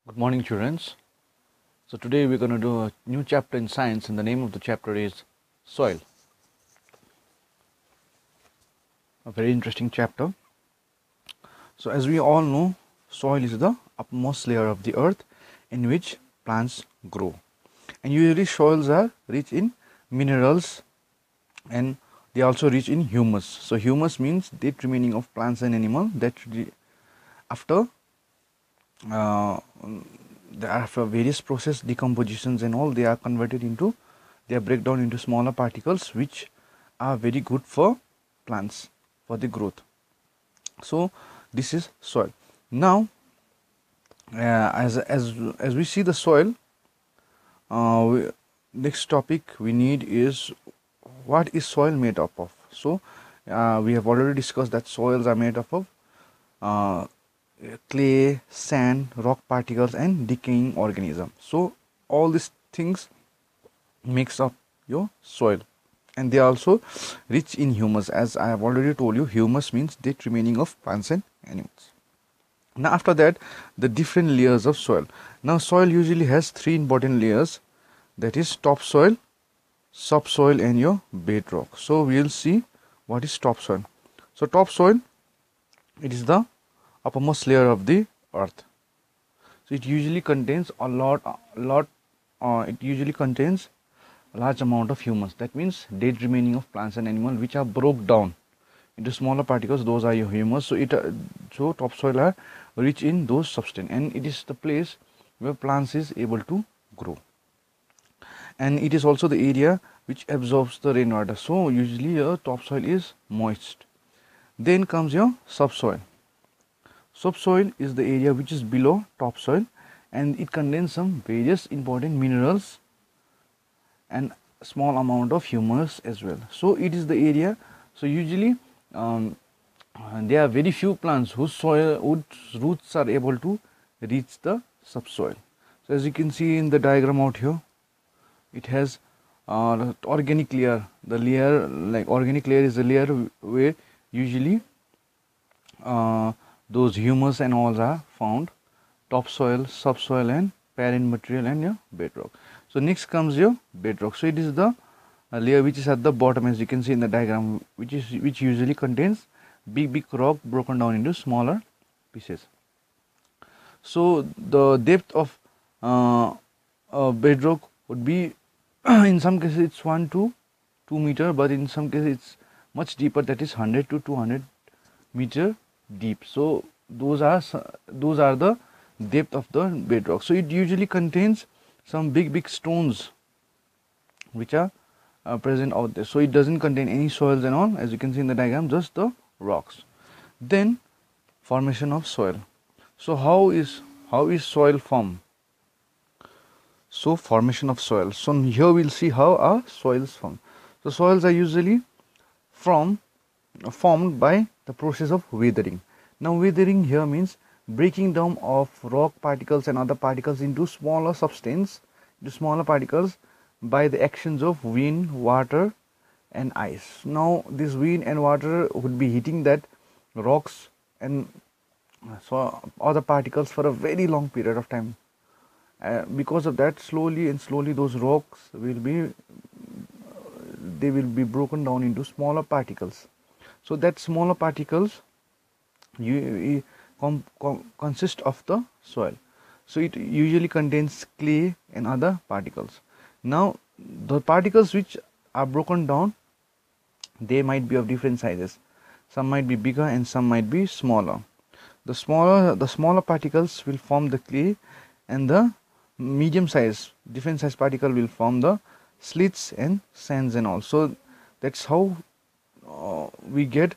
Good morning, students. So today we're going to do a new chapter in science, and the name of the chapter is soil. A very interesting chapter. So as we all know, soil is the uppermost layer of the earth in which plants grow. And usually soils are rich in minerals and they also rich in humus. So humus means dead remaining of plants and animal that after after various process decompositions and all, they are converted into, they are break down into smaller particles which are very good for plants for the growth. So this is soil. Now as we see the soil, next topic we need is what is soil made up of. So we have already discussed that soils are made up of clay, sand, rock particles and decaying organism. So all these things makes up your soil, and they are also rich in humus. As I have already told you, humus means dead remaining of plants and animals. Now after that, the different layers of soil. Now soil usually has three important layers, that is topsoil, subsoil and your bedrock. So we will see what is topsoil. So topsoil, it is the uppermost layer of the earth. So it usually contains a large amount of humus. That means dead remaining of plants and animals which are broke down into smaller particles. Those are your humus. So topsoil are rich in those substance, and it is the place where plants is able to grow. And it is also the area which absorbs the rainwater. So usually your topsoil is moist. Then comes your subsoil. Subsoil is the area which is below topsoil, and it contains some various important minerals and small amount of humus as well. So it is the area. So usually there are very few plants whose roots are able to reach the subsoil. So as you can see in the diagram out here, it has organic layer. The layer, like organic layer, is the layer where usually those humus and all are found: topsoil, subsoil and parent material and your bedrock. So next comes your bedrock. So it is the layer which is at the bottom, as you can see in the diagram, which usually contains big rock broken down into smaller pieces. So the depth of bedrock would be in some cases it's 1 to 2 meter, but in some cases it's much deeper, that is 100 to 200 meter deep. So those are the depth of the bedrock. So it usually contains some big stones which are present out there. So it doesn't contain any soils and all, as you can see in the diagram, just the rocks. Then formation of soil. So how is soil formed? So formation of soil. So here we'll see how our soils form. So soils are usually formed by the process of weathering. Now weathering here means breaking down of rock particles and other particles into smaller substance, into smaller particles, by the actions of wind, water and ice. Now this wind and water would be hitting that rocks and so other particles for a very long period of time. Because of that, slowly those rocks will be broken down into smaller particles. So that smaller particles consist of the soil. So it usually contains clay and other particles. Now the particles which are broken down, they might be of different sizes. Some might be bigger and some might be smaller. The smaller particles will form the clay, and the different size particle will form the slits and sands and all. So that's how we get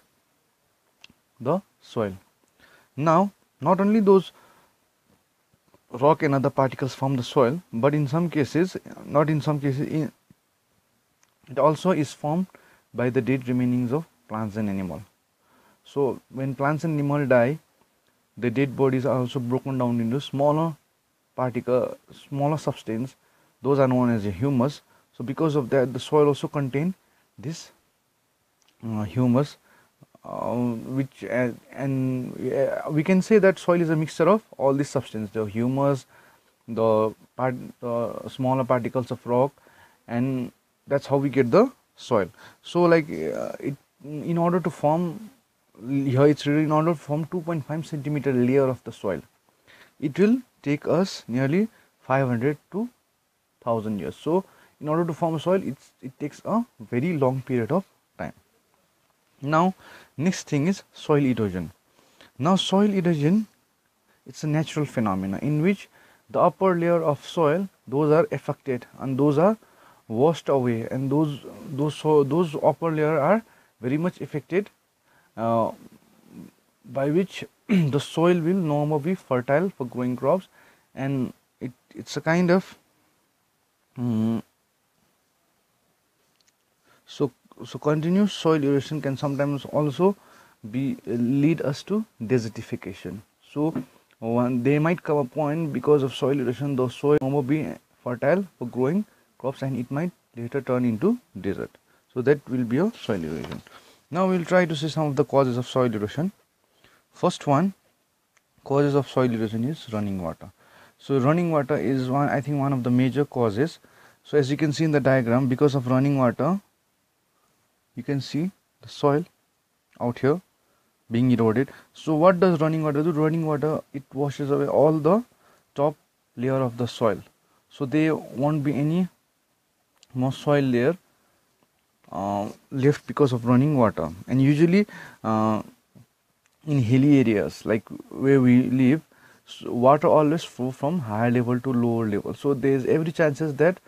the soil. Now not only those rock and other particles form the soil, but it also is formed by the dead remainings of plants and animal. So when plants and animal die, the dead bodies are also broken down into smaller substance. Those are known as a humus. So because of that, the soil also contain this humus which and we can say that soil is a mixture of all these substances, the humus, the smaller particles of rock, and that's how we get the soil. So like it in order to form, here it's written, in order to form 2.5 centimeter layer of the soil, it will take us nearly 500 to 1000 years. So in order to form soil, it takes a very long period of time. Now next thing is soil erosion. Now soil erosion, it's a natural phenomena in which the upper layer of soil, those are affected and those are washed away, and those upper layer are very much affected, by which the soil will no more be fertile for growing crops, and it's a kind of so continuous soil erosion can sometimes also be lead us to desertification. So there might come a point, because of soil erosion, the soil no more be fertile for growing crops, and it might later turn into desert. So that will be a soil erosion. Now we will try to see some of the causes of soil erosion. First one, causes of soil erosion is running water. So running water is I think one of the major causes. So as you can see in the diagram, because of running water, you can see the soil out here being eroded. So what does running water do? Running water, it washes away all the top layer of the soil, so there won't be any more soil there left because of running water. And usually in hilly areas like where we live, so water always flow from higher level to lower level, so there is every chances that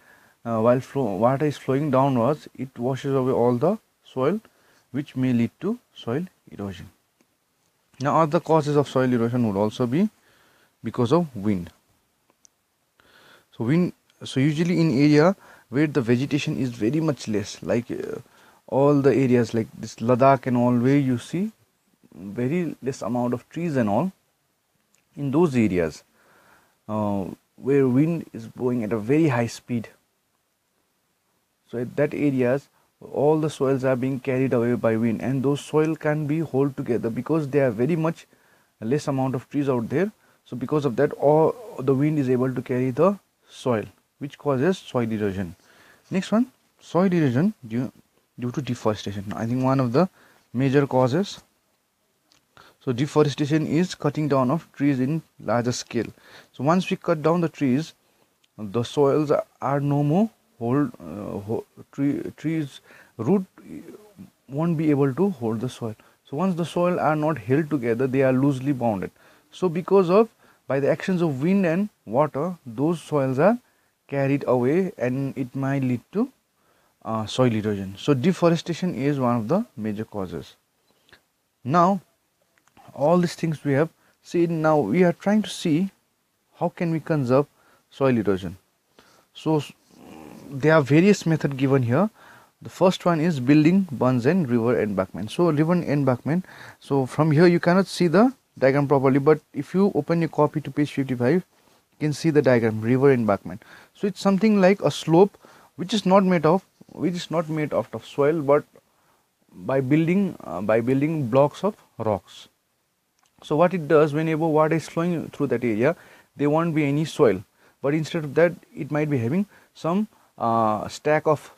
while water is flowing downwards, it washes away all the soil, which may lead to soil erosion. Now other causes of soil erosion would also be because of wind. So usually in area where the vegetation is very much less, like all the areas like this Ladakh and all, where you see very less amount of trees and all, in those areas where wind is blowing at a very high speed, so at that areas all the soils are being carried away by wind, and those soil can be hold together because there are very much less amount of trees out there. So because of that, all the wind is able to carry the soil, which causes soil erosion. Next one, soil erosion due to deforestation. I think one of the major causes. So deforestation is cutting down of trees in larger scale. So once we cut down the trees, the soils are no more trees root won't be able to hold the soil. So once the soil are not held together, they are loosely bounded. So because of by the actions of wind and water, those soils are carried away, and it might lead to soil erosion. So deforestation is one of the major causes. Now all these things we have seen, now we are trying to see how can we conserve soil erosion. So there are various methods given here. The first one is building bunds and river embankment. So river embankment, so from here you cannot see the diagram properly, but if you open your copy to page 55, you can see the diagram, river embankment. So it's something like a slope which is not made out of soil, but by building blocks of rocks. So what it does, whenever water is flowing through that area, there won't be any soil, but instead of that, it might be having some stack of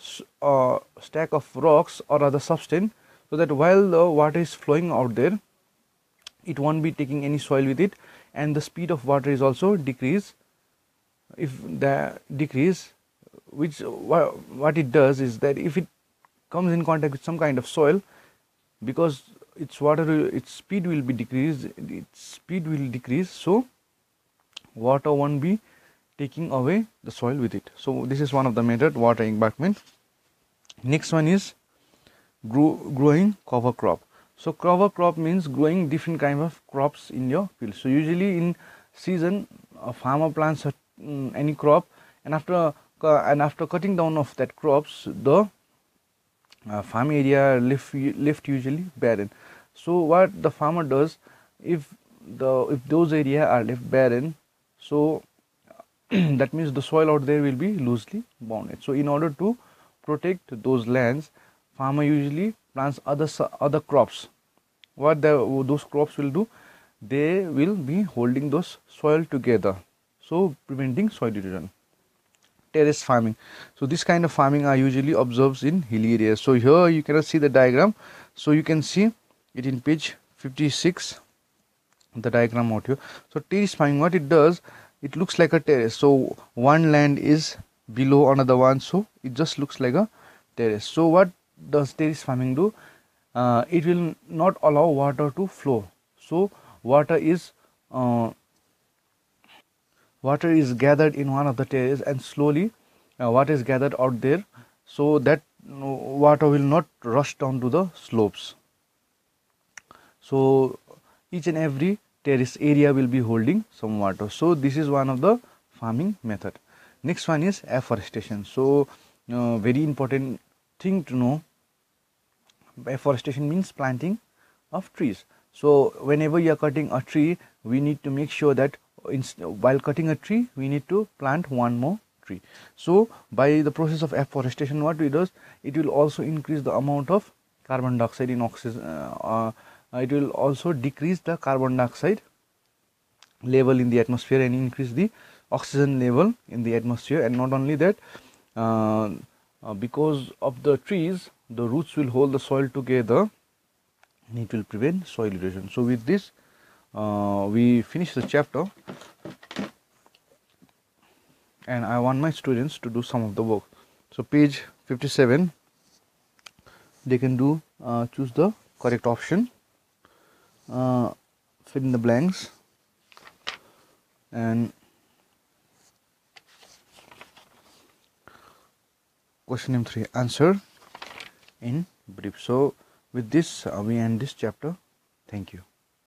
rocks or other substance, so that while the water is flowing out there, it won't be taking any soil with it, and the speed of water is also decrease. If the decrease, which what it does is that if it comes in contact with some kind of soil, because its speed will decrease, so water won't be taking away the soil with it. So this is one of the method, water embankment. Next one is growing cover crop. So cover crop means growing different kind of crops in your field. So usually in season, a farmer plants any crop, and after cutting down of that crops, the farm area left usually barren. So what the farmer does, if those area are left barren, so that means the soil out there will be loosely bounded. So in order to protect those lands, farmer usually plants other crops what those crops will do, they will be holding those soil together, so preventing soil erosion. Terrace farming. So this kind of farming are usually observed in hilly areas. So here you cannot see the diagram, so you can see it in page 56, the diagram out here. So terrace farming, what it does, it looks like a terrace. So one land is below another one, so it just looks like a terrace. So what does terrace farming do? It will not allow water to flow. So water is gathered in one of the terrace, and slowly water is gathered out there, so that water will not rush down to the slopes. So each and every terrace area will be holding some water. So this is one of the farming method. Next one is afforestation. So very important thing to know, afforestation means planting of trees. So whenever you are cutting a tree, we need to make sure that while cutting a tree, we need to plant one more tree. So by the process of afforestation, what it does, it will also increase the amount of carbon dioxide in oxygen. It will also decrease the carbon dioxide level in the atmosphere and increase the oxygen level in the atmosphere. And not only that, because of the trees, the roots will hold the soil together and it will prevent soil erosion. So with this, we finish the chapter, and I want my students to do some of the work. So page 57, they can do choose the correct option, fill in the blanks, and question number 3, answer in brief. So with this, we end this chapter. Thank you.